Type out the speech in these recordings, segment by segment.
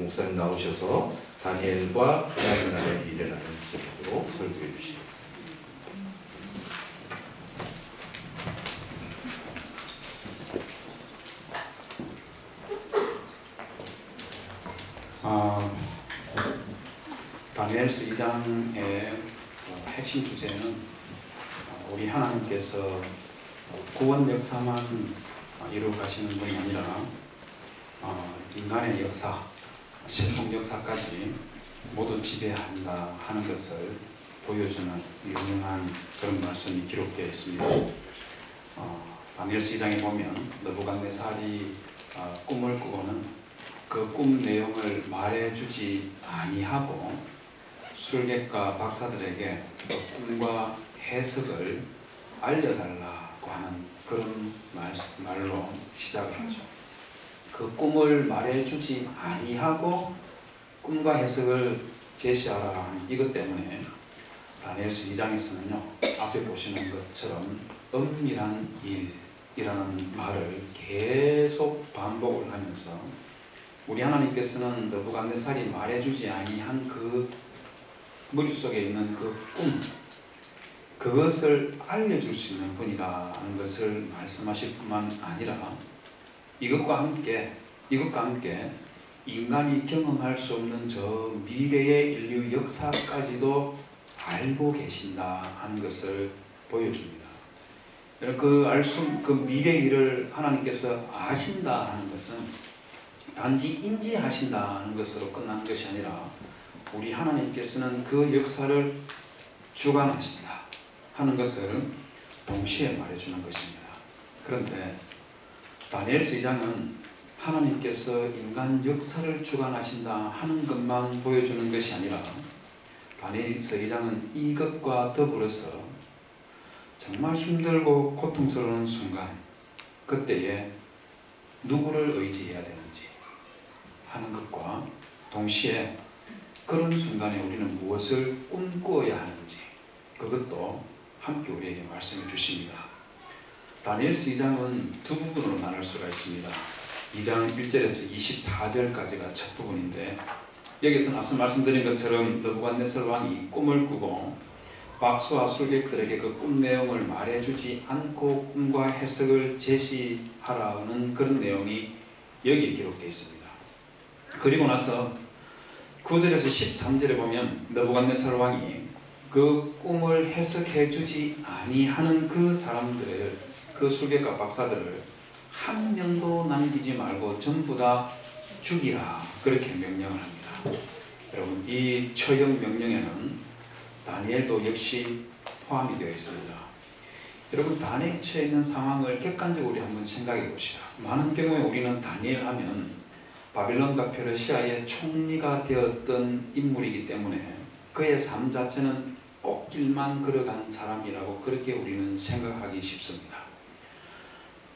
목사님 나오셔서 다니엘과 하나님의 미래라는 제목으로 설교해 주시겠습니다. 다니엘서 2장의 핵심 주제는 우리 하나님께서 구원 역사만 이루어 가시는 분이 아니라 인간의 역사, 세속 역사까지 모두 지배한다 하는 것을 보여주는 유명한 그런 말씀이 기록되어 있습니다. 다니엘서 2장에 보면 느부갓네살이 꿈을 꾸고는 그 꿈 내용을 말해주지 아니하고 술객과 박사들에게 그 꿈과 해석을 알려달라고 하는 그런 말로 시작을 하죠. 그 꿈을 말해주지 아니하고 꿈과 해석을 제시하라 하는 이것 때문에 다니엘서 2장에서는요, 앞에 보시는 것처럼 은밀한 일이라는 말을 계속 반복을 하면서 우리 하나님께서는 느부갓네살이 말해주지 아니한 그 머릿속에 있는 그 꿈, 그것을 알려줄 수 있는 분이라는 것을 말씀하실 뿐만 아니라 이것과 함께 인간이 경험할 수 없는 저 미래의 인류 역사까지도 알고 계신다 하는 것을 보여줍니다. 그 미래의 일을 하나님께서 아신다 하는 것은 단지 인지하신다는 것으로 끝나는 것이 아니라 우리 하나님께서는 그 역사를 주관하신다 하는 것을 동시에 말해주는 것입니다. 그런데 다니엘서 2장은 하나님께서 인간 역사를 주관하신다 하는 것만 보여주는 것이 아니라 다니엘서 2장은 이것과 더불어서 정말 힘들고 고통스러운 순간, 그때에 누구를 의지해야 되는지 하는 것과 동시에 그런 순간에 우리는 무엇을 꿈꾸어야 하는지, 그것도 함께 우리에게 말씀해 주십니다. 다니엘서 2장은 두 부분으로 나눌 수가 있습니다. 2장 1절에서 24절까지가 첫 부분인데, 여기서는 앞서 말씀드린 것처럼 느부갓네살 왕이 꿈을 꾸고 박수와 술객들에게 그 꿈 내용을 말해주지 않고 꿈과 해석을 제시하라는 그런 내용이 여기에 기록되어 있습니다. 그리고 나서 9절에서 13절에 보면 느부갓네살 왕이 그 꿈을 해석해 주지 아니하는 그 사람들을, 그 술객과 박사들을 한 명도 남기지 말고 전부 다 죽이라, 그렇게 명령을 합니다. 여러분, 이 처형 명령에는 다니엘도 역시 포함이 되어 있습니다. 여러분, 다니엘이 처해 있는 상황을 객관적으로 한번 생각해 봅시다. 많은 경우에 우리는 다니엘 하면 바빌론과 페르시아의 총리가 되었던 인물이기 때문에 그의 삶 자체는 꽃길만 걸어간 사람이라고 그렇게 우리는 생각하기 쉽습니다.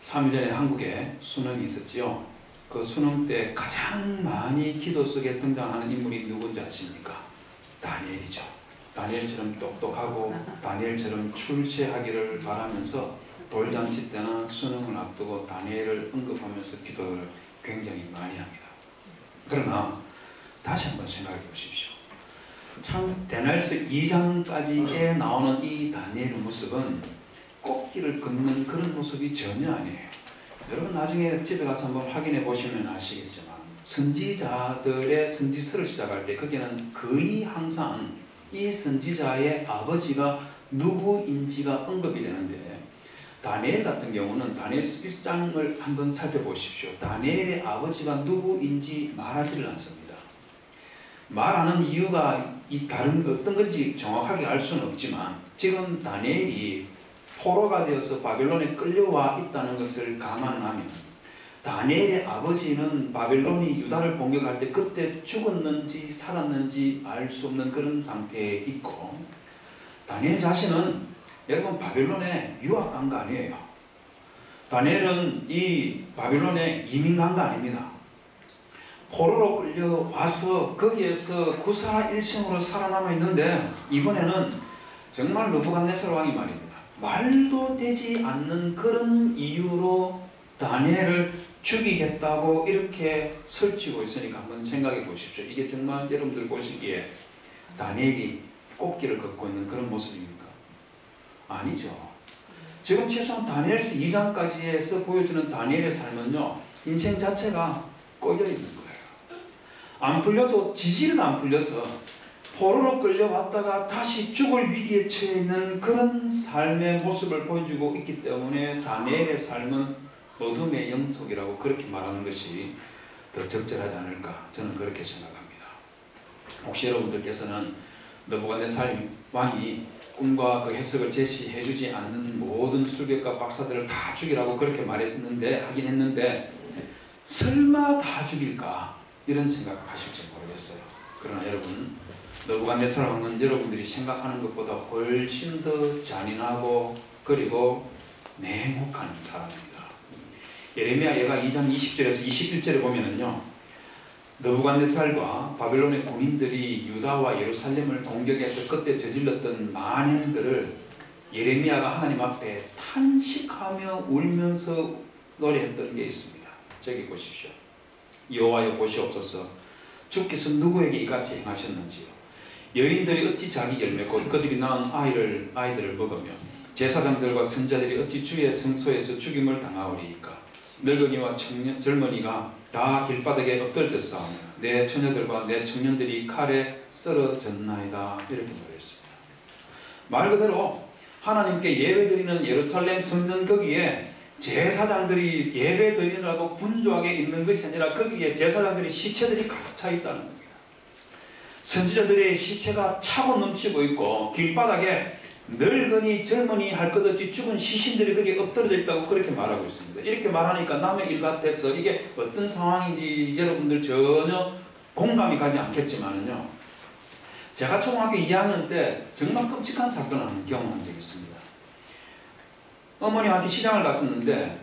3일 전에 한국에 수능이 있었지요. 그 수능 때 가장 많이 기도 속에 등장하는 인물이 누군지 아십니까? 다니엘이죠. 다니엘처럼 똑똑하고 다니엘처럼 출세하기를 바라면서 돌잔치 때나 수능을 앞두고 다니엘을 언급하면서 기도를 굉장히 많이 합니다. 그러나 다시 한번 생각해 보십시오. 참 다니엘서 2장까지에 나오는 이 다니엘의 모습은 꽃길을 걷는 그런 모습이 전혀 아니에요. 여러분, 나중에 집에 가서 한번 확인해 보시면 아시겠지만 선지자들의 선지서를 시작할 때 거기는 거의 항상 이 선지자의 아버지가 누구인지가 언급이 되는데, 다니엘 같은 경우는 다니엘서 1장을 한번 살펴보십시오. 다니엘의 아버지가 누구인지 말하지를 않습니다. 말하는 이유가 다른 어떤 건지 정확하게 알 수는 없지만, 지금 다니엘이 포로가 되어서 바벨론에 끌려와 있다는 것을 감안하면 다니엘의 아버지는 바벨론이 유다를 공격할 때 그때 죽었는지 살았는지 알 수 없는 그런 상태에 있고, 다니엘 자신은 여러분 바벨론에 유학 간 거 아니에요. 다니엘은 이 바벨론에 이민 간 거 아닙니다. 포로로 끌려와서 거기에서 구사일생으로 살아남아 있는데, 이번에는 정말 느부갓네살 왕이 말입니다, 말도 되지 않는 그런 이유로 다니엘을 죽이겠다고 이렇게 설치고 있으니까 한번 생각해 보십시오. 이게 정말 여러분들 보시기에 다니엘이 꽃길을 걷고 있는 그런 모습입니까? 아니죠. 지금 최소한 다니엘서 2장까지에서 보여주는 다니엘의 삶은요, 인생 자체가 꼬여 있는 거예요. 안 풀려도 지지는 안 풀려서 포로로 끌려왔다가 다시 죽을 위기에 처해 있는 그런 삶의 모습을 보여주고 있기 때문에 다니엘의 삶은 어둠의 영속이라고 그렇게 말하는 것이 더 적절하지 않을까, 저는 그렇게 생각합니다. 혹시 여러분들께서는 느부갓네살 왕이 꿈과 그 해석을 제시해 주지 않는 모든 술객과 박사들을 다 죽이라고 그렇게 하긴 했는데 설마 다 죽일까 이런 생각을 하실지 모르겠어요. 그러나 여러분, 느부갓네살 왕은 여러분들이 생각하는 것보다 훨씬 더 잔인하고 그리고 냉혹한 사람입니다. 예레미야 예가 2장 20절에서 21절에 보면은요, 느부갓네살과 바벨론의 군인들이 유다와 예루살렘을 공격해서 그때 저질렀던 만행들을 예레미야가 하나님 앞에 탄식하며 울면서 노래했던 게 있습니다. 저기 보십시오. 여호와여 보시옵소서, 주께서 누구에게 이같이 행하셨는지요. 여인들이 어찌 자기 열매 곧 그들이 낳은 아이들을 먹으며 제사장들과 선자들이 어찌 주의 성소에서 죽임을 당하오리이까. 늙은이와 젊은이가 다 길바닥에 엎드러졌사오며 내 처녀들과 내 청년들이 칼에 썰어졌나이다. 이렇게 말했습니다. 말 그대로 하나님께 예배드리는 예루살렘 성전 거기에 제사장들이 예배드리느라고 분주하게 있는 것이 아니라 거기에 제사장들의 시체들이 가득 차 있다는 겁니다. 선지자들의 시체가 차고 넘치고 있고 길바닥에 늙은이 젊은이 할 것 없이 죽은 시신들이 거기에 엎드러져 있다고 그렇게 말하고 있습니다. 이렇게 말하니까 남의 일 같아서 이게 어떤 상황인지 여러분들 전혀 공감이 가지 않겠지만요, 제가 초등학교 2학년 때 정말 끔찍한 사건을 한번 경험한 적이 있습니다. 어머니와 함께 시장을 갔었는데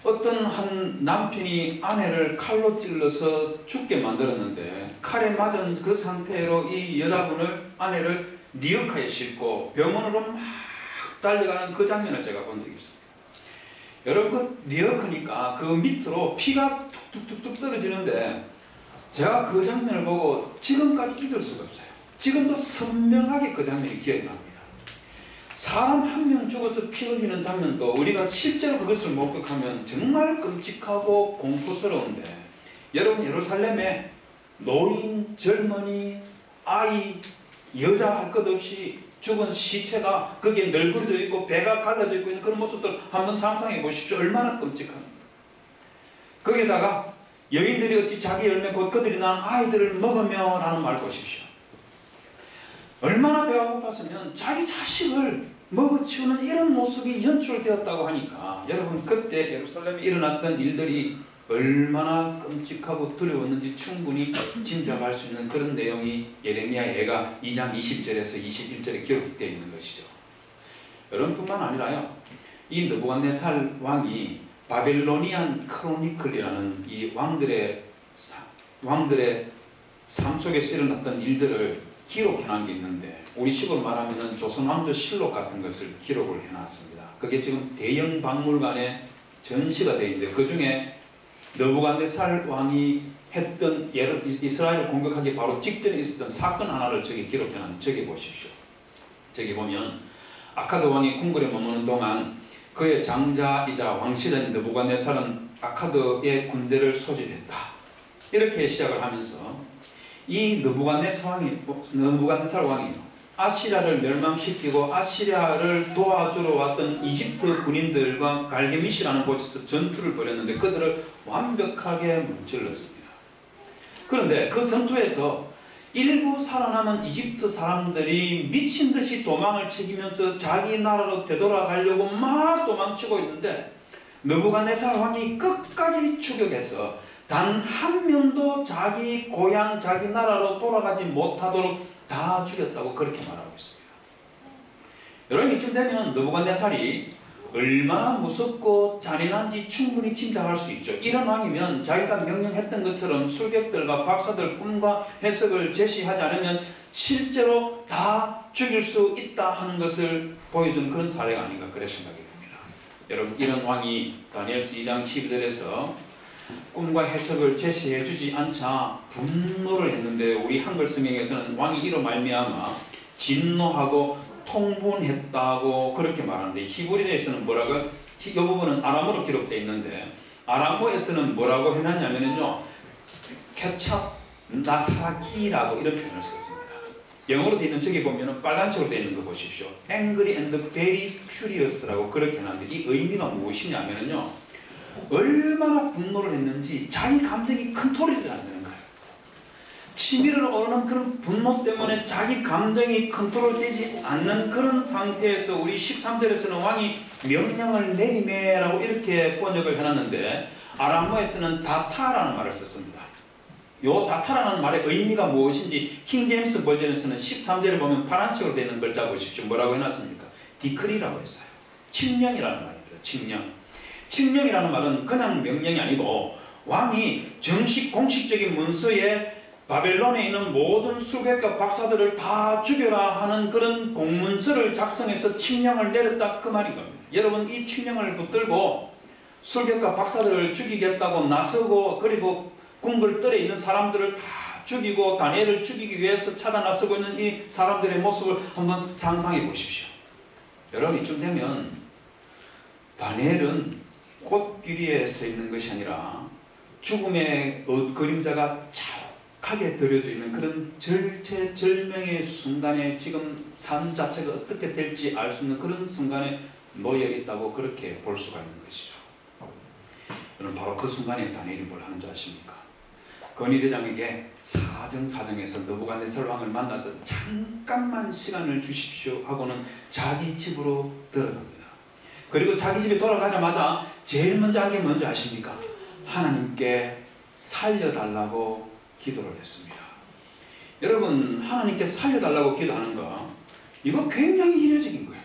어떤 한 남편이 아내를 칼로 찔러서 죽게 만들었는데 칼에 맞은 그 상태로 이 여자분을, 아내를 리어카에 싣고 병원으로 막 달려가는 그 장면을 제가 본 적이 있습니다. 여러분, 그 리어카니까 그 밑으로 피가 툭툭툭툭 떨어지는데 제가 그 장면을 보고 지금까지 잊을 수가 없어요. 지금도 선명하게 그 장면이 기억이 납니다. 사람 한 명 죽어서 피 흘리는 장면도 우리가 실제로 그것을 목격하면 정말 끔찍하고 공포스러운데, 여러분, 예루살렘에 노인, 젊은이, 아이, 여자 할 것 없이 죽은 시체가 거기에 널브러져 있고 배가 갈라져 있고 있는 그런 모습들 한번 상상해 보십시오. 얼마나 끔찍합니까? 거기에다가 여인들이 어찌 자기 열매 곧 그들이 낳은 아이들을 먹으며 라는 말 보십시오. 얼마나 배가 고팠으면 자기 자식을 먹어치우는 이런 모습이 연출되었다고 하니까 여러분, 그때 예루살렘에 일어났던 일들이 얼마나 끔찍하고 두려웠는지 충분히 짐작할 수 있는 그런 내용이 예레미야 예가 2장 20절에서 21절에 기록되어 있는 것이죠. 여러분뿐만 아니라요, 이 느부갓네살 왕이 바벨로니안 크로니클이라는 이 왕들의 삶 속에서 일어났던 일들을 기록해놓은 게 있는데, 우리식으로 말하면 조선왕조 실록 같은 것을 기록을 해놨습니다. 그게 지금 대형 박물관에 전시가 되어 있는데, 그 중에 느부갓네살 왕이 했던 이스라엘을 공격하기 바로 직전에 있었던 사건 하나를 저기 기록해놨는데, 저기 보십시오. 저기 보면 아카드 왕이 궁궐에 머무는 동안 그의 장자이자 왕실인 느부갓네살은 아카드의 군대를 소집했다. 이렇게 시작을 하면서 이 느부갓네살 왕이 아시리아를 멸망시키고 아시리아를 도와주러 왔던 이집트 군인들과 갈게미시라는 곳에서 전투를 벌였는데 그들을 완벽하게 문질렀습니다. 그런데 그 전투에서 일부 살아남은 이집트 사람들이 미친 듯이 도망을 치면서 자기 나라로 되돌아가려고 막 도망치고 있는데 느부갓네살 왕이 끝까지 추격해서 단 한 명도 자기 고향, 자기 나라로 돌아가지 못하도록 다 죽였다고 그렇게 말하고 있습니다. 여러분, 이쯤 되면 느부갓네살이 얼마나 무섭고 잔인한지 충분히 짐작할 수 있죠. 이런 왕이면 자기가 명령했던 것처럼 술객들과 박사들 꿈과 해석을 제시하지 않으면 실제로 다 죽일 수 있다 하는 것을 보여준 그런 사례가 아닌가 그래 생각이 듭니다. 여러분 이런 왕이 다니엘서 2장 12절에서 꿈과 해석을 제시해 주지 않자 분노를 했는데 우리 한글 성경에서는 왕이 이로 말미암아 진노하고 통분했다고 그렇게 말하는데 히브리어에서는 뭐라고? 이 부분은 아람어로 기록되어 있는데 아람어에서는 뭐라고 해놨냐면요 케찹 나사기라고 이런 표현을 썼습니다. 영어로 되어 있는 저기 보면은 빨간색으로 되어 있는 거 보십시오. Angry and very furious라고 그렇게 해놨는데 이 의미가 무엇이냐면요 얼마나 분노를 했는지 자기 감정이 컨트롤이 안 되는 거예요. 치밀을 오르는 그런 분노 때문에 자기 감정이 컨트롤되지 않는 그런 상태에서 우리 13절에서는 왕이 명령을 내리매라고 이렇게 번역을 해놨는데 아람어에서는 다타라는 말을 썼습니다. 요 다타라는 말의 의미가 무엇인지 킹제임스 버전에서는 13절에 보면 파란색으로 되는 글자 보십시오. 뭐라고 해놨습니까? 디크리라고 했어요. 칙령이라는 말입니다. 칙령. 칙령이라는 말은 그냥 명령이 아니고 왕이 정식 공식적인 문서에 바벨론에 있는 모든 술객과 박사들을 다 죽여라 하는 그런 공문서를 작성해서 칙령을 내렸다 그 말인 겁니다. 여러분 이 칙령을 붙들고 술객과 박사들을 죽이겠다고 나서고 그리고 궁궐들에 있는 사람들을 다 죽이고 다니엘을 죽이기 위해서 찾아 나서고 있는 이 사람들의 모습을 한번 상상해 보십시오. 여러분 이쯤 되면 다니엘은 꽃귀리에 서 있는 것이 아니라 죽음의 그림자가 자욱하게 들여져 있는 그런 절체절명의 순간에 지금 삶 자체가 어떻게 될지 알 수 없는 그런 순간에 놓여 있다고 그렇게 볼 수가 있는 것이죠. 여러분 바로 그 순간에 다니엘이 뭘 하는 줄 아십니까? 건의대장에게 사정사정해서 느부갓네살 왕을 만나서 잠깐만 시간을 주십시오 하고는 자기 집으로 들어갑니다. 그리고 자기 집에 돌아가자마자 제일 먼저 한 게 뭔지 아십니까? 하나님께 살려달라고 기도를 했습니다. 여러분 하나님께 살려달라고 기도하는 거 이거 굉장히 이례적인 거예요.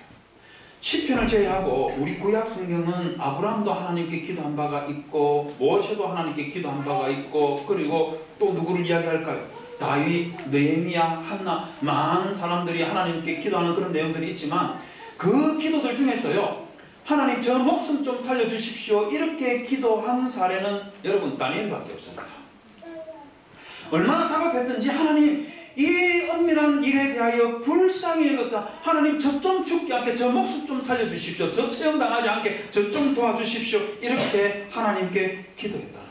시편을 제외하고 우리 구약 성경은 아브라함도 하나님께 기도한 바가 있고 모세도 하나님께 기도한 바가 있고 그리고 또 누구를 이야기할까요? 다윗, 느헤미야, 한나 많은 사람들이 하나님께 기도하는 그런 내용들이 있지만 그 기도들 중에서요 하나님 저 목숨 좀 살려주십시오 이렇게 기도한 사례는 여러분 다니엘밖에 없습니다. 얼마나 다급했든지 하나님 이 은밀한 일에 대하여 불쌍히 여겨서 하나님 저 좀 죽지 않게 저 목숨 좀 살려주십시오. 저 처형당하지 않게 저 좀 도와주십시오. 이렇게 하나님께 기도했다는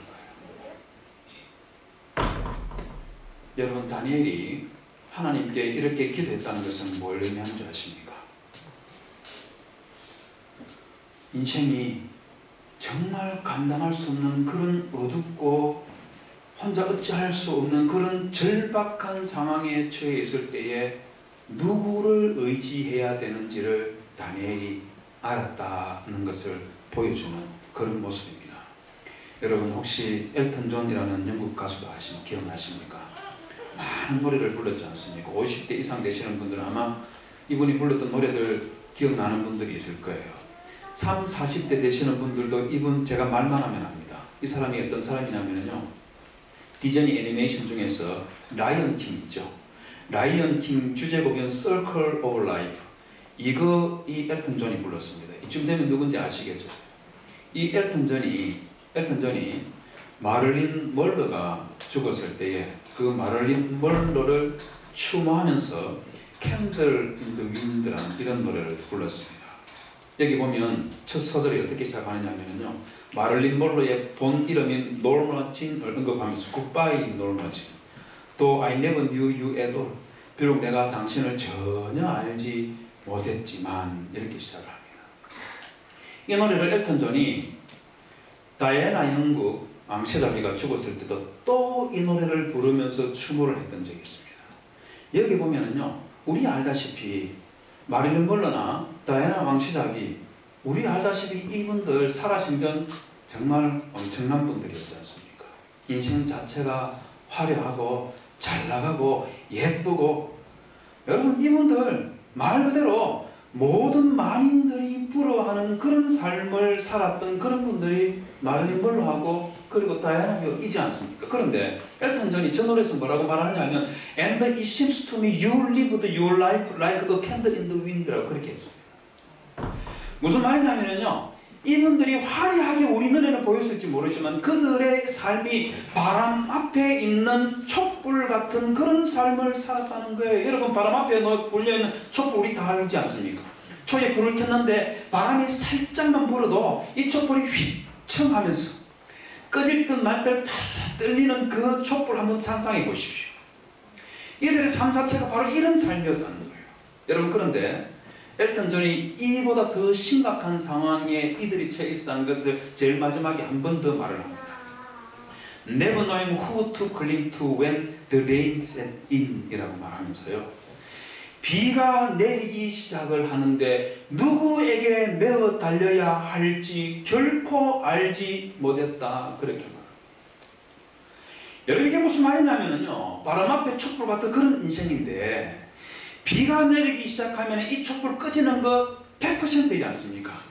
거예요. 여러분 다니엘이 하나님께 이렇게 기도했다는 것은 뭘 의미하는 줄 아십니까? 인생이 정말 감당할 수 없는 그런 어둡고 혼자 어찌할 수 없는 그런 절박한 상황에 처해 있을 때에 누구를 의지해야 되는지를 다니엘이 알았다는 것을 보여주는 그런 모습입니다. 여러분 혹시 엘튼 존이라는 영국 가수도 기억나십니까? 많은 노래를 불렀지 않습니까? 50대 이상 되시는 분들은 아마 이분이 불렀던 노래들 기억나는 분들이 있을 거예요. 30, 40대 되시는 분들도 이분 제가 말만 하면 압니다. 이 사람이 어떤 사람이냐면요 디즈니 애니메이션 중에서 라이언 킹 있죠. 라이언 킹 주제곡인 Circle of Life 이거 이 엘튼 존이 불렀습니다. 이쯤 되면 누군지 아시겠죠? 이 엘튼 존이 마를린 멀로가 죽었을 때에 그 마를린 멀로를 추모하면서 Candle in the Wind라는 이런 노래를 불렀습니다. 여기 보면 첫 소절이 어떻게 시작하느냐면요 마를린 멀로의 본 이름인 노르마 진을 언급하면서 Goodbye 노르마 진 또 I never knew you at all 비록 내가 당신을 전혀 알지 못했지만 이렇게 시작을 합니다. 이 노래를 엘튼 존이 다이애나 영국 왕세자비가 죽었을 때도 또 이 노래를 부르면서 추모를 했던 적이 있습니다. 여기 보면은요 우리 알다시피 마릴린 멀로나 다이애나 왕세자비 우리 알다시피 이분들 살아신 전 정말 엄청난 분들이었지 않습니까? 인생 자체가 화려하고 잘 나가고 예쁘고 여러분 이분들 말 그대로 모든 만인들이 부러워하는 그런 삶을 살았던 그런 분들이 마릴린 멀로하고 그리고 다이애나이지 않습니까? 그런데 엘튼 존이 저 노래에서 뭐라고 말하냐면 And it seems to me you lived your life like a candle in the wind라고 그렇게 했습니다. 무슨 말이냐면요 이분들이 화려하게 우리 눈에는 보였을지 모르지만 그들의 삶이 바람 앞에 있는 촛불 같은 그런 삶을 살았다는 거예요. 여러분, 바람 앞에 불려있는 촛불 우리 다 알지 않습니까? 초에 불을 켰는데 바람이 살짝만 불어도 이 촛불이 휘청하면서 꺼질 듯 말 듯 떨리는 그 촛불 한번 상상해 보십시오. 이들의 삶 자체가 바로 이런 삶이었다는 거예요. 여러분, 그런데 엘튼 존이 이보다 더 심각한 상황에 이들이 처해 있었다는 것을 제일 마지막에 한 번 더 말을 합니다. Never knowing who to cling to when the rain set in 이라고 말하면서요, 비가 내리기 시작을 하는데 누구에게 메어 달려야 할지 결코 알지 못했다, 그렇게 말합니다. 여러분, 이게 무슨 말이냐면요, 바람 앞에 촛불 같은 그런 인생인데 비가 내리기 시작하면 이 촛불 꺼지는 거 100%이지 않습니까?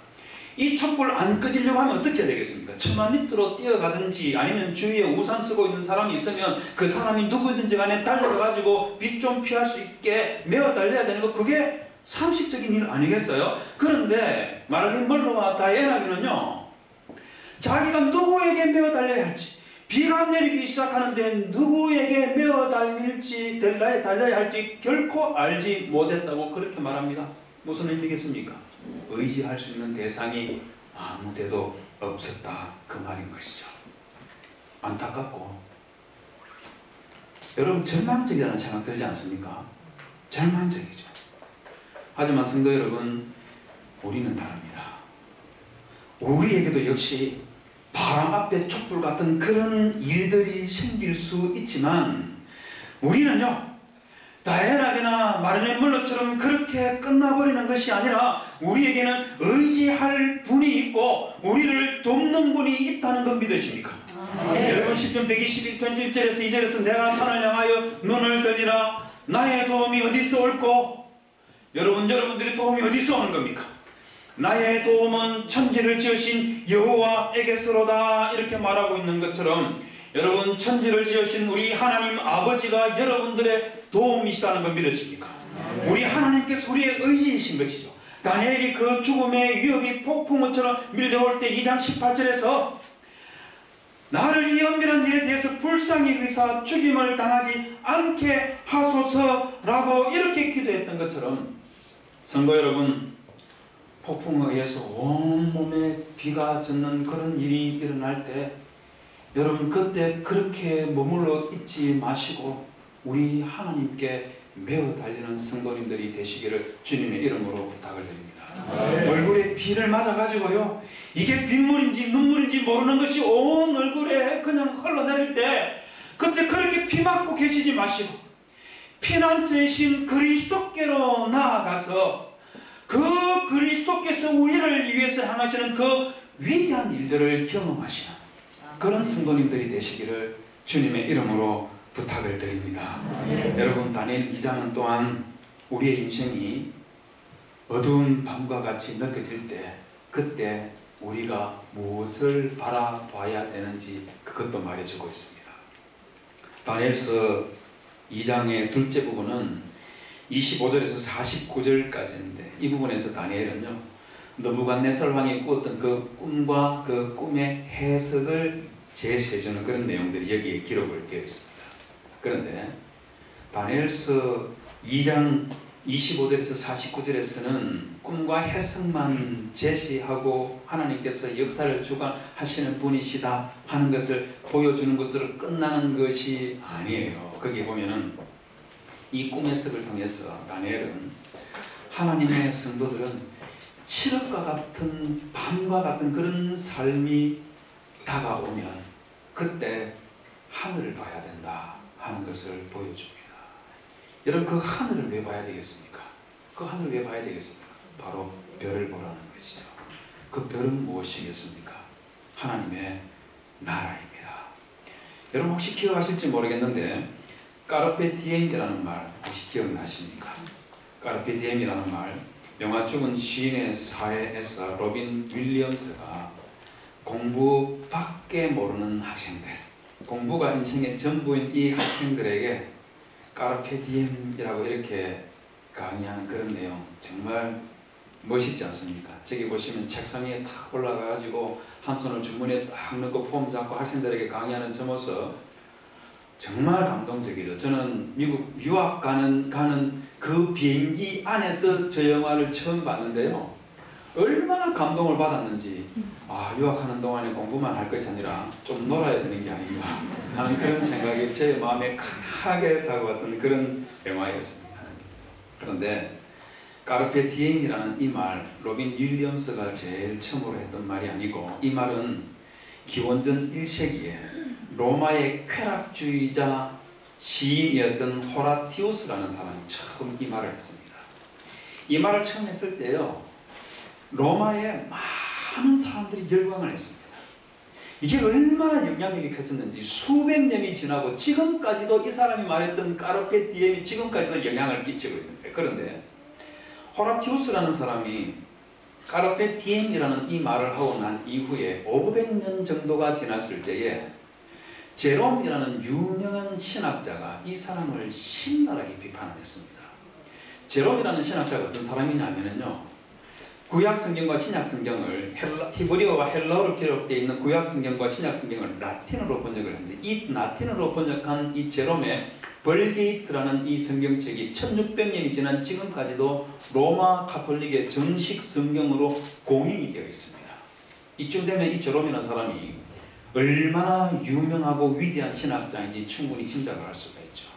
이 촛불 안 꺼지려고 하면 어떻게 해야 되겠습니까? 천마 밑으로 뛰어가든지 아니면 주위에 우산 쓰고 있는 사람이 있으면 그 사람이 누구든지 간에 달려가가지고 빛 좀 피할 수 있게 메어 달려야 되는 거, 그게 상식적인 일 아니겠어요? 그런데 마릴린 먼로와 다이애나비는요, 자기가 누구에게 메어 달려야 할지, 비가 내리기 시작하는데 누구에게 메어 달려야 할지 결코 알지 못했다고 그렇게 말합니다. 무슨 의미겠습니까? 의지할 수 있는 대상이 아무데도 없었다, 그 말인 것이죠. 안타깝고 여러분, 절망적이라는 생각 들지 않습니까? 절망적이죠. 하지만 성도 여러분, 우리는 다릅니다. 우리에게도 역시 바람 앞에 촛불 같은 그런 일들이 생길 수 있지만 우리는요, 다이애나비나 마릴린 먼로처럼 그렇게 끝나버리는 것이 아니라 우리에게는 의지할 분이 있고 우리를 돕는 분이 있다는 건 믿으십니까? 여러분, 시편 121편 1절에서 2절에서 내가 산을 향하여 눈을 들리라 나의 도움이 어디서 올꼬? 여러분들의 도움이 어디서 오는 겁니까? 나의 도움은 천지를 지으신 여호와에게서로다, 이렇게 말하고 있는 것처럼 여러분, 천지를 지으신 우리 하나님 아버지가 여러분들의 도움이시다는 걸 믿으십니까? 우리 하나님께서 우리의 의지이신 것이죠. 다니엘이 그 죽음의 위협이 폭풍우처럼 밀려올 때 2장 18절에서 나를 이 은밀한 일에 대해서 불쌍히 여기사 죽임을 당하지 않게 하소서라고 이렇게 기도했던 것처럼, 성도 여러분, 폭풍에 의해서 온몸에 비가 젖는 그런 일이 일어날 때 여러분, 그때 그렇게 머물러 있지 마시고 우리 하나님께 매어 달리는 성도님들이 되시기를 주님의 이름으로 부탁을 드립니다. 얼굴에 비를 맞아가지고요, 이게 빗물인지 눈물인지 모르는 것이 온 얼굴에 그냥 흘러내릴 때 그때 그렇게 비 맞고 계시지 마시고 피난처이신 그리스도께로 나아가서 그 그리스도께서 우리를 위해서 향하시는 그 위대한 일들을 경험하시는 그런 성도님들이 되시기를 주님의 이름으로 부탁을 드립니다. 여러분, 다니엘 2장은 또한 우리의 인생이 어두운 밤과 같이 느껴질 때 그때 우리가 무엇을 바라봐야 되는지 그것도 말해주고 있습니다. 다니엘서 2장의 둘째 부분은 25절에서 49절까지인데 이 부분에서 다니엘은요, 느부갓네살 왕이 꾸었던 그 꿈과 그 꿈의 해석을 제시해주는 그런 내용들이 여기에 기록을 되어 있습니다. 그런데 다니엘서 2장 25절에서 49절에서는 꿈과 해석만 제시하고 하나님께서 역사를 주관하시는 분이시다 하는 것을 보여주는 것으로 끝나는 것이 아니에요. 거기 보면은 이 꿈의 해석을 통해서 다니엘은 하나님의 성도들은 칠흑과 같은 밤과 같은 그런 삶이 다가오면 그때 하늘을 봐야 된다 하는 것을 보여줍니다. 여러분, 그 하늘을 왜 봐야 되겠습니까? 그 하늘을 왜 봐야 되겠습니까? 바로 별을 보라는 것이죠. 그 별은 무엇이겠습니까? 하나님의 나라입니다. 여러분, 혹시 기억하실지 모르겠는데 까르페 디엠이라는 말 혹시 기억나십니까? 까르페 디엠이라는 말, 영화 죽은 시인의 사회에서 로빈 윌리엄스가 공부밖에 모르는 학생들, 공부가 인생의 전부인 이 학생들에게 까르페 디엠이라고 이렇게 강의하는 그런 내용, 정말 멋있지 않습니까? 저기 보시면 책상 위에 탁 올라가가지고 한 손을 주머니에 딱 넣고 폼 잡고 학생들에게 강의하는 저 모습 정말 감동적이죠. 저는 미국 유학 가는 그 비행기 안에서 저 영화를 처음 봤는데요. 얼마나 감동을 받았는지, 유학하는 동안에 공부만 할 것이 아니라 좀 놀아야 되는 게 아닌가 하는 그런 생각이 제 마음에 강하게 다가왔던 그런 영화였습니다. 그런데 까르페 디엠이라는 이 말, 로빈 윌리엄스가 제일 처음으로 했던 말이 아니고, 이 말은 기원전 1세기에 로마의 쾌락주의자 시인이었던 호라티우스라는 사람이 처음 이 말을 했습니다. 이 말을 처음 했을 때요, 로마에 많은 사람들이 열광을 했습니다. 이게 얼마나 영향력이 컸었는지 수백 년이 지나고 지금까지도 이 사람이 말했던 까르페 디엠이 지금까지도 영향을 끼치고 있는 거예요. 그런데 호라티우스라는 사람이 까르페 디엠이라는 이 말을 하고 난 이후에 500년 정도가 지났을 때에 제롬이라는 유명한 신학자가 이 사람을 신랄하게 비판을 했습니다. 제롬이라는 신학자가 어떤 사람이냐면요, 구약성경과 신약성경을 히브리어와 헬라어로 기록되어 있는 구약성경과 신약성경을 라틴어로 번역을 했는데, 이 라틴어로 번역한 이 제롬의 벌게이트라는 이 성경책이 1600년이 지난 지금까지도 로마 가톨릭의 정식 성경으로 공인이 되어 있습니다. 이쯤 되면 이 제롬이라는 사람이 얼마나 유명하고 위대한 신학자인지 충분히 짐작을 할 수가 있죠.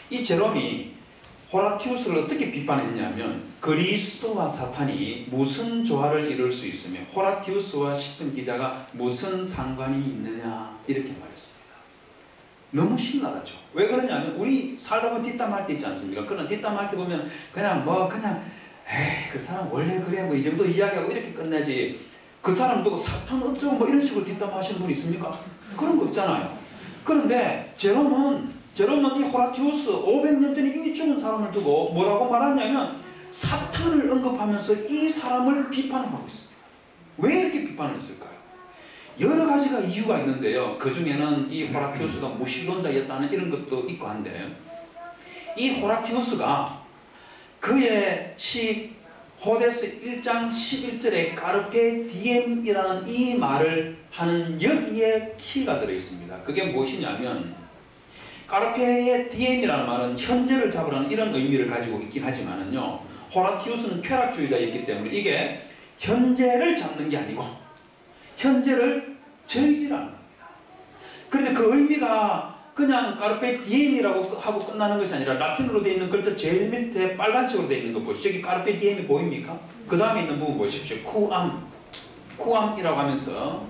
이 제롬이 호라티우스를 어떻게 비판했냐면, 그리스도와 사탄이 무슨 조화를 이룰 수 있으며 호라티우스와 시편 기자가 무슨 상관이 있느냐 이렇게 말했습니다. 너무 신나죠. 왜 그러냐면 우리 살다 보면 뒷담할 때 있지 않습니까? 그런 뒷담할 때 보면 그냥 에이 그 사람 원래 그래 뭐 이 정도 이야기하고 이렇게 끝내지, 그 사람 두고 사탄 어쩌고 뭐 이런 식으로 뒷담하시는 분 있습니까? 그런 거 없잖아요. 그런데 제롬은 이 호라티우스 500년 전에 이미 죽은 사람을 두고 뭐라고 말하냐면 사탄을 언급하면서 이 사람을 비판하고 있습니다. 왜 이렇게 비판을 했을까요? 여러 가지가 이유가 있는데요. 그 중에는 이 호라티우스가 무신론자였다는 이런 것도 있고 한데, 이 호라티우스가 그의 시 호데스 1장 11절에 까르페 디엠이라는 이 말을 하는 여기에 키가 들어있습니다. 그게 무엇이냐면, 까르페 디엠이라는 말은 현재를 잡으라는 이런 의미를 가지고 있긴 하지만은요, 호라티우스는 쾌락주의자였기 때문에 이게 현재를 잡는 게 아니고 현재를 즐기라는 겁니다. 그런데 그 의미가 그냥 까르페 디엠이라고 하고 끝나는 것이 아니라 라틴어로 되어 있는 글자 제일 밑에 빨간색으로 되어 있는 거 보시죠. 여기 까르페 디엠이 보입니까? 그 다음에 있는 부분 보십시오. 쿠암이라고 하면서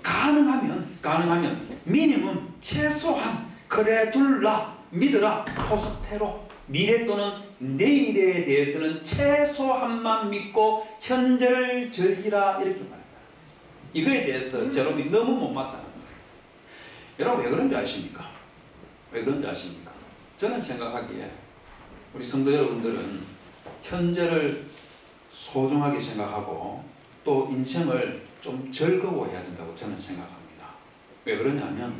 가능하면 미니멈 최소한 그래 둘라 믿으라 포스테로 미래 또는 내일에 대해서는 최소한만 믿고 현재를 즐기라 이렇게 말합니다. 이거에 대해서 제롬이 너무 못맞다는 거예요. 여러분 왜 그런지 아십니까? 왜 그런지 아십니까? 저는 생각하기에 우리 성도 여러분들은 현재를 소중하게 생각하고 또 인생을 좀 즐거워해야 된다고 저는 생각합니다. 왜 그러냐면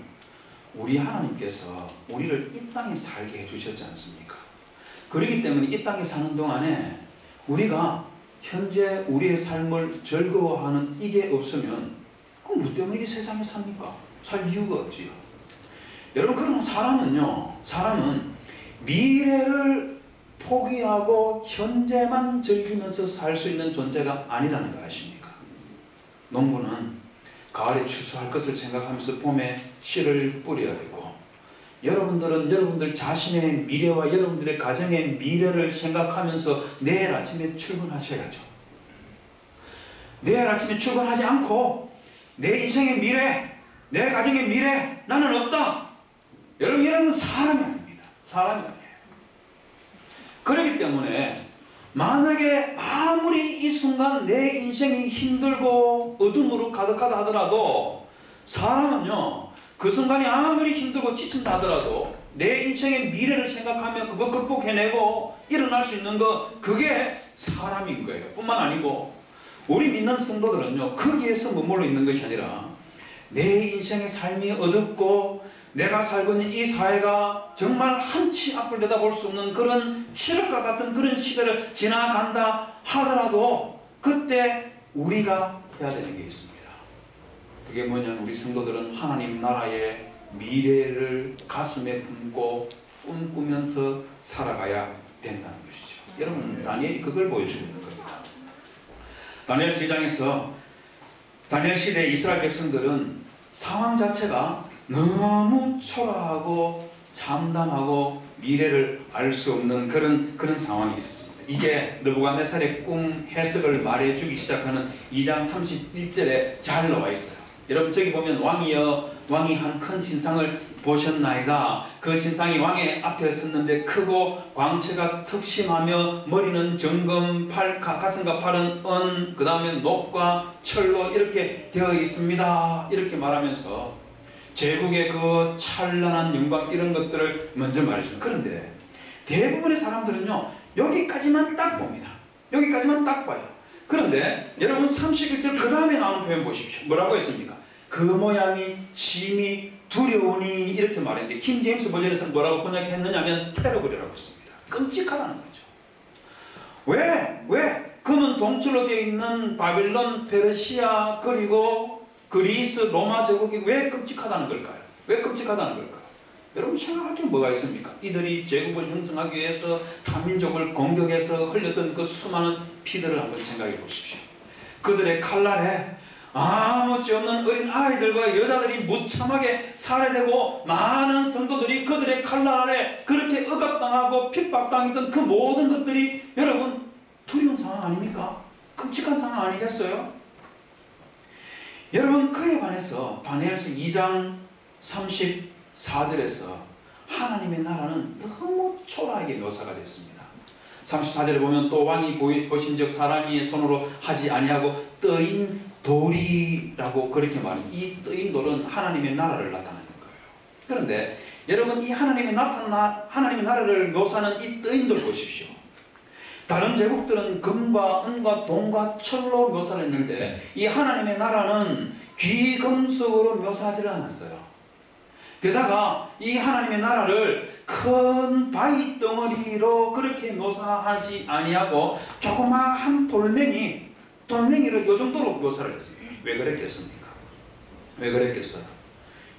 우리 하나님께서 우리를 이 땅에 살게 해주셨지 않습니까? 그렇기 때문에 이 땅에 사는 동안에 우리가 현재 우리의 삶을 즐거워하는 이게 없으면 그럼 뭐 때문에 이 세상에 삽니까? 살 이유가 없지요. 여러분, 그러면 사람은 미래를 포기하고 현재만 즐기면서 살 수 있는 존재가 아니라는 거 아십니까? 농부는 가을에 추수할 것을 생각하면서 봄에 씨를 뿌려야 되고, 여러분들은 여러분들 자신의 미래와 여러분들의 가정의 미래를 생각하면서 내일 아침에 출근하셔야죠. 내일 아침에 출근하지 않고 내 인생의 미래, 내 가정의 미래 나는 없다. 여러분, 이런 사람이 아닙니다. 사람이 아니에요. 그렇기 때문에 만약에 아무리 이 순간 내 인생이 힘들고 어둠으로 가득하다 하더라도, 사람은요 그 순간이 아무리 힘들고 지친다 하더라도 내 인생의 미래를 생각하면 그거 극복해내고 일어날 수 있는 거, 그게 사람인 거예요. 뿐만 아니고 우리 믿는 성도들은요 거기에서 머물러 있는 것이 아니라 내 인생의 삶이 어둡고 내가 살고 있는 이 사회가 정말 한치 앞을 내다볼 수 없는 그런 칠흑과 같은 그런 시대를 지나간다 하더라도 그때 우리가 해야 되는 게 있습니다. 그게 뭐냐면 우리 성도들은 하나님 나라의 미래를 가슴에 품고 꿈꾸면서 살아가야 된다는 것이죠. 여러분, 다니엘이 그걸 보여주고 있는 겁니다. 다니엘 7장에서 다니엘 시대 이스라엘 백성들은 상황 자체가 너무 초라하고 참담하고 미래를 알 수 없는 그런 상황이 있었습니다. 이게 느부갓네살의 꿈 해석을 말해주기 시작하는 2장 31절에 잘 나와 있어요. 여러분, 저기 보면 왕이여, 왕이 한 큰 신상을 보셨나이다. 그 신상이 왕의 앞에 섰는데 크고 광채가 특심하며 머리는 정금, 가슴과 팔은 은, 그 다음에 녹과 철로 이렇게 되어 있습니다. 이렇게 말하면서 제국의 그 찬란한 영광 이런 것들을 먼저 말해줍니다. 그런데 대부분의 사람들은요, 여기까지만 딱 봅니다. 여기까지만 딱 봐요. 그런데 여러분 31절 그 다음에 나오는 표현 보십시오. 뭐라고 했습니까? 그 모양이 심히 두려우니 이렇게 말했는데 킹 제임스 버전에서는 뭐라고 번역했느냐면 테러블이라고 했습니다. 끔찍하다는 거죠. 왜? 그는 동출로 되어 있는 바빌론, 페르시아 그리고 그리스, 로마 제국이 왜 끔찍하다는 걸까요? 왜 끔찍하다는 걸까요? 여러분 생각할 게 뭐가 있습니까? 이들이 제국을 형성하기 위해서 타민족을 공격해서 흘렸던 그 수많은 피들을 한번 생각해 보십시오. 그들의 칼날에 아무지 없는 어린 아이들과 여자들이 무참하게 살해되고 많은 성도들이 그들의 칼날 아래 그렇게 억압당하고 핍박당했던 그 모든 것들이 여러분 두려운 상황 아닙니까? 끔찍한 상황 아니겠어요? 여러분, 그에 반해서 다니엘서 2장 34절에서 하나님의 나라는 너무 초라하게 묘사가 됐습니다. 34절에 보면 또 왕이 보신즉 사람이 손으로 하지 아니하고 떠인 돌이라고 그렇게 말합니다. 이 떠인 돌은 하나님의 나라를 나타내는 거예요. 그런데 여러분, 이 하나님의 나라를 묘사하는 이 떠인 돌 보십시오. 다른 제국들은 금과 은과 동과 철로 묘사를 했는데 이 하나님의 나라는 귀금속으로 묘사하지 않았어요. 게다가 이 하나님의 나라를 큰 바위 덩어리로 그렇게 묘사하지 아니하고 조그마한 돌멩이를 이 정도로 묘사를 했습니다. 왜 그랬겠습니까? 왜 그랬겠어요?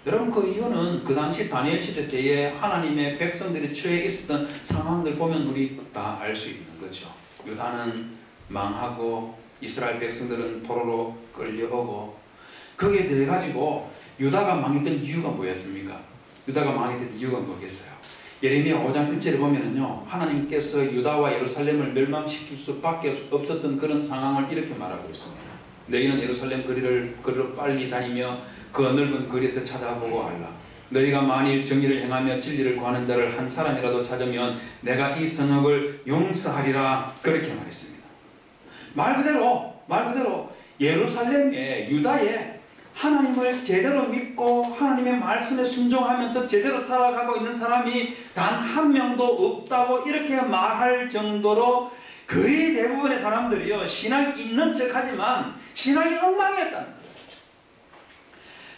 여러분, 그 이유는 그 당시 다니엘 시대 때에 하나님의 백성들이 처해 있었던 상황들 보면 우리 다 알 수 있는 거죠. 유다는 망하고 이스라엘 백성들은 포로로 끌려오고 거기에 대해 가지고 유다가 망했던 이유가 뭐였습니까? 유다가 망했던 이유가 뭐겠어요? 예레미야 5장 1절에 보면은요, 하나님께서 유다와 예루살렘을 멸망시킬 수밖에 없었던 그런 상황을 이렇게 말하고 있습니다. 너희는 예루살렘 거리로 빨리 다니며 그 넓은 거리에서 찾아보고 알라. 너희가 만일 정의를 행하며 진리를 구하는 자를 한 사람이라도 찾으면 내가 이 성읍을 용서하리라. 그렇게 말했습니다. 말 그대로 예루살렘에, 유다에 하나님을 제대로 믿고 하나님의 말씀에 순종하면서 제대로 살아가고 있는 사람이 단 한 명도 없다고 이렇게 말할 정도로 거의 대부분의 사람들이요, 신앙이 있는 척하지만 신앙이 엉망이었다는 거예요.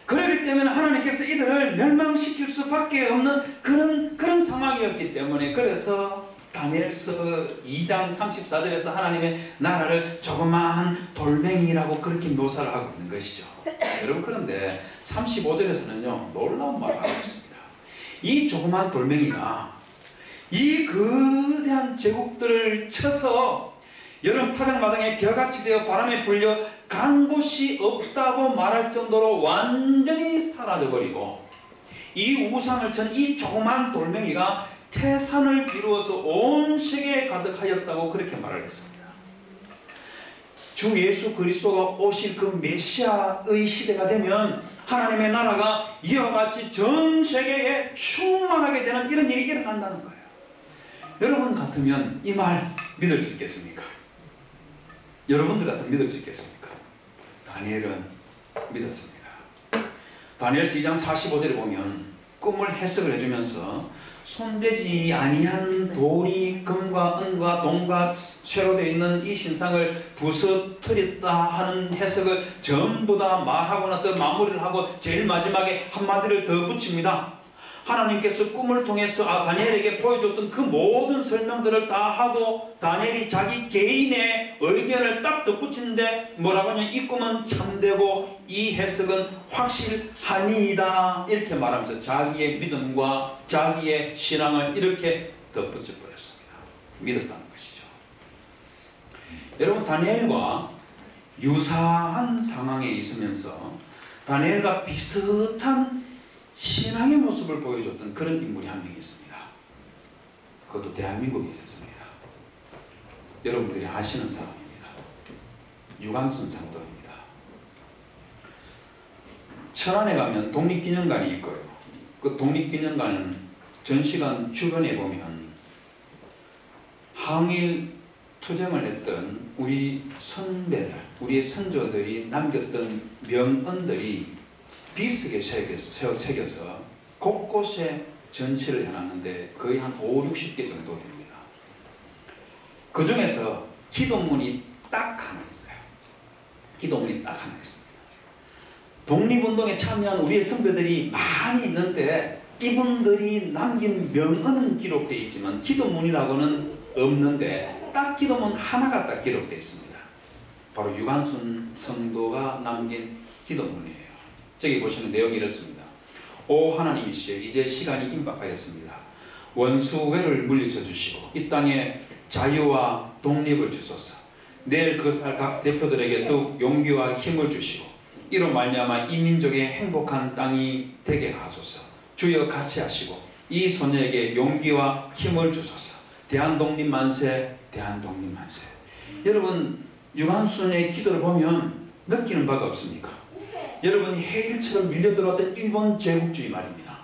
그렇기 때문에 하나님께서 이들을 멸망시킬 수밖에 없는 그런 상황이었기 때문에, 그래서 다니엘서 2장 34절에서 하나님의 나라를 조그마한 돌멩이라고 그렇게 묘사를 하고 있는 것이죠. 여러분, 그런데 35절에서는요 놀라운 말을 하고 있습니다. 이 조그마한 돌멩이가 이 거대한 제국들을 쳐서 여름 타작마당에 겨같이 되어 바람에 불려 간 곳이 없다고 말할 정도로 완전히 사라져버리고, 이 우상을 천 이 조그만 돌멩이가 태산을 이루어서 온 세계에 가득하였다고 그렇게 말을 했습니다. 주 예수 그리스도가 오실 그 메시아의 시대가 되면 하나님의 나라가 이와 같이 전 세계에 충만하게 되는 이런 일이 일어난다는 거예요. 여러분 같으면 이 말 믿을 수 있겠습니까? 여러분들 같으면 믿을 수 있겠습니까? 다니엘은 믿었습니다. 다니엘서 2장 45절에 보면 꿈을 해석을 해주면서 손대지 아니한 돌이 금과 은과 동과 쇠로 되어 있는 이 신상을 부서뜨렸다 하는 해석을 전부 다 말하고 나서 마무리를 하고 제일 마지막에 한마디를 더 붙입니다. 하나님께서 꿈을 통해서 다니엘에게 보여줬던 그 모든 설명들을 다 하고 다니엘이 자기 개인의 의견을 딱 덧붙이는데 뭐라고 하냐면 이 꿈은 참되고 이 해석은 확실하니이다 이렇게 말하면서 자기의 믿음과 자기의 신앙을 이렇게 덧붙여 버렸습니다. 믿었다는 것이죠. 여러분, 다니엘과 유사한 상황에 있으면서 다니엘과 비슷한 신앙의 모습을 보여줬던 그런 인물이 한 명 있습니다. 그것도 대한민국에 있었습니다. 여러분들이 아시는 사람입니다. 유관순 성도입니다. 천안에 가면 독립기념관이 있고요. 그 독립기념관은 전시관 주변에 보면 항일 투쟁을 했던 우리 선배들, 우리의 선조들이 남겼던 명언들이 비스게 새겨서 곳곳에 전시를 해놨는데 거의 한 5, 60개 정도 됩니다. 그 중에서 기도문이 딱 하나 있어요. 기도문이 딱 하나 있습니다. 독립운동에 참여한 우리의 선배들이 많이 있는데 이분들이 남긴 명언은 기록되어 있지만 기도문이라고는 없는데 딱 기도문 하나가 딱 기록되어 있습니다. 바로 유관순 성도가 남긴 기도문이에요. 저기 보시는 내용이 이렇습니다. 오 하나님이시여, 이제 시간이 임박하였습니다. 원수외를 물리쳐 주시고 이 땅에 자유와 독립을 주소서. 내일 그 살 각 대표들에게 더욱 용기와 힘을 주시고 이로 말미암아 이 민족의 행복한 땅이 되게 하소서. 주여 같이 하시고 이 소녀에게 용기와 힘을 주소서. 대한독립 만세, 대한독립 만세. 여러분, 유관순의 기도를 보면 느끼는 바가 없습니까? 여러분이 해일처럼 밀려들어왔던 일본 제국주의 말입니다.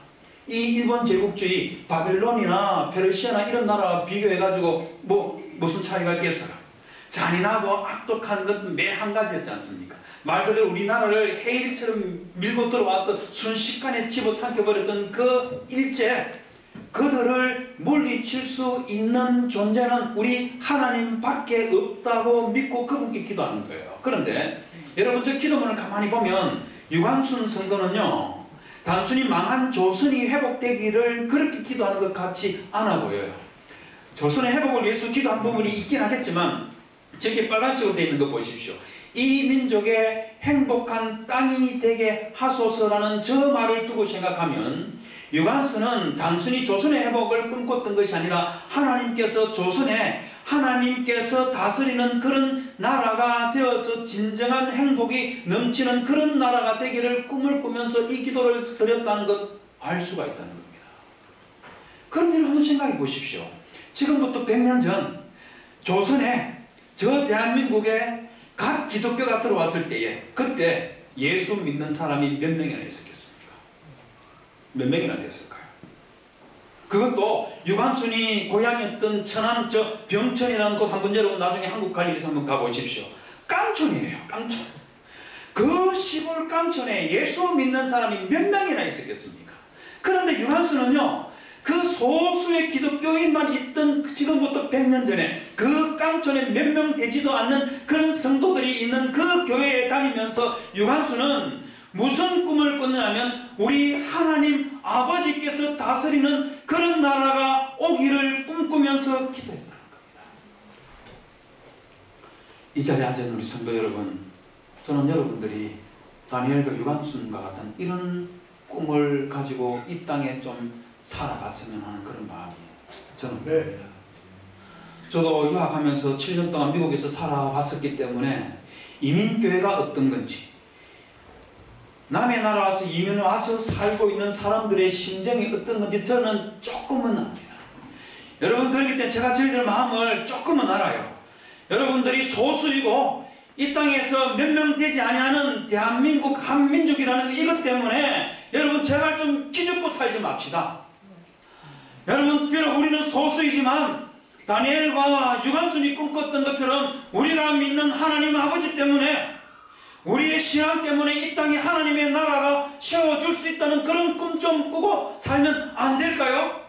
이 일본 제국주의, 바벨론이나 페르시아나 이런 나라와 비교해가지고 무슨 차이가 있겠어요? 잔인하고 악독한 것 매 한 가지였지 않습니까? 말 그대로 우리나라를 해일처럼 밀고 들어와서 순식간에 집어삼켜버렸던 그 일제, 그들을 물리칠 수 있는 존재는 우리 하나님밖에 없다고 믿고 그분께 기도하는 거예요. 그런데 여러분, 저 기도문을 가만히 보면 유관순 성도는요, 단순히 망한 조선이 회복되기를 그렇게 기도하는 것 같이 않아 보여요. 조선의 회복을 위해서 기도한 부분이 있긴 하겠지만 저게 빨간색으로 되어 있는 거 보십시오. 이 민족의 행복한 땅이 되게 하소서라는 저 말을 두고 생각하면 유관순은 단순히 조선의 회복을 꿈꿨던 것이 아니라 하나님께서 다스리는 그런 나라가 되어서 진정한 행복이 넘치는 그런 나라가 되기를 꿈을 꾸면서 이 기도를 드렸다는 것 알 수가 있다는 겁니다. 그런 일을 한번 생각해 보십시오. 지금부터 100년 전 조선에 저 대한민국에 각 기독교가 들어왔을 때에 그때 예수 믿는 사람이 몇 명이나 있었겠습니까? 몇 명이나 됐을까요? 그것도 유관순이 고향이었던 천안 병천이라는 곳 한번 여러분 나중에 한국 갈 일이 있어서 한번 가보십시오. 깡촌이에요. 깡촌. 그 시골 깡촌에 예수 믿는 사람이 몇 명이나 있었겠습니까? 그런데 유관순은요, 그 소수의 기독교인만 있던 지금부터 100년 전에 그 깡촌에 몇 명 되지도 않는 그런 성도들이 있는 그 교회에 다니면서 유관순은 무슨 꿈을 꿨느냐면 우리 하나님 아버지께서 다스리는 그런 나라가 오기를 꿈꾸면서 기도했다는 겁니다. 이 자리에 앉은 우리 성도 여러분, 저는 여러분들이 다니엘과 유관순과 같은 이런 꿈을 가지고 이 땅에 좀 살아갔으면 하는 그런 마음이 저는 듭니다. 저도 유학하면서 7년 동안 미국에서 살아왔었기 때문에 이민교회가 어떤 건지, 남의 나라 와서 이민 와서 살고 있는 사람들의 심정이 어떤 건지 저는 조금은 압니다. 여러분, 그렇기 때문에 제가 저희들 마음을 조금은 알아요. 여러분들이 소수이고 이 땅에서 몇 명 되지 아니하는 대한민국 한민족이라는 이것 때문에 여러분 제발 좀 기죽고 살지 맙시다. 여러분, 비록 우리는 소수이지만 다니엘과 유관순이 꿈꿨던 것처럼 우리가 믿는 하나님 아버지 때문에, 우리의 신앙 때문에 이 땅에 하나님의 나라가 세워줄 수 있다는 그런 꿈 좀 꾸고 살면 안 될까요?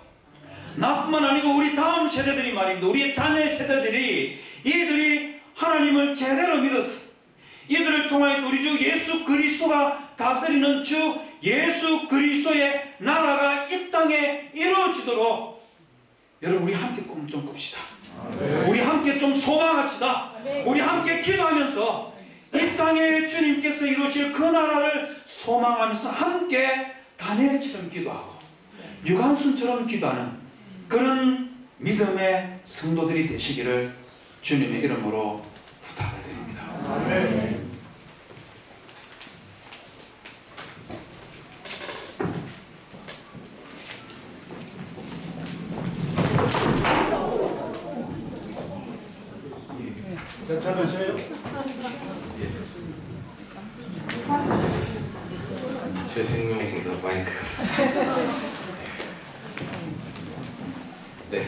나뿐만 아니고 우리 다음 세대들이 말입니다. 우리의 자녀의 세대들이 이들이 하나님을 제대로 믿었어. 이들을 통하여서 우리 주 예수 그리스도가 다스리는 주 예수 그리스도의 나라가 이 땅에 이루어지도록 여러분 우리 함께 꿈 좀 꿉시다. 우리 함께 좀 소망합시다. 우리 함께 기도하면서 이 땅에 주님께서 이루실 그 나라를 소망하면서 함께 다니엘처럼 기도하고 유관순처럼 기도하는 그런 믿음의 성도들이 되시기를 주님의 이름으로 부탁을 드립니다. 아멘. 괜찮으세요? 제 생명보다 마이크가 네. 예.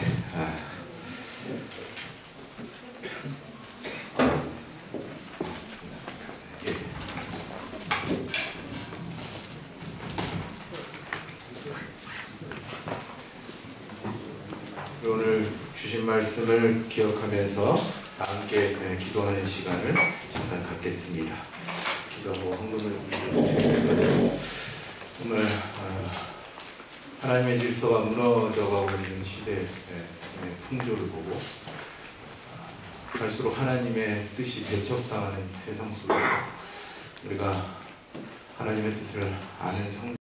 오늘 주신 말씀을 기억하면서 다 함께 기도하는 시간을 잠깐 갖겠습니다. 기도하고 헌금을 드리겠습니다. 정말 하나님의 질서가 무너져가고 있는 시대의 풍조를 보고 갈수록 하나님의 뜻이 배척당하는 세상 속에서 우리가 하나님의 뜻을 아는 성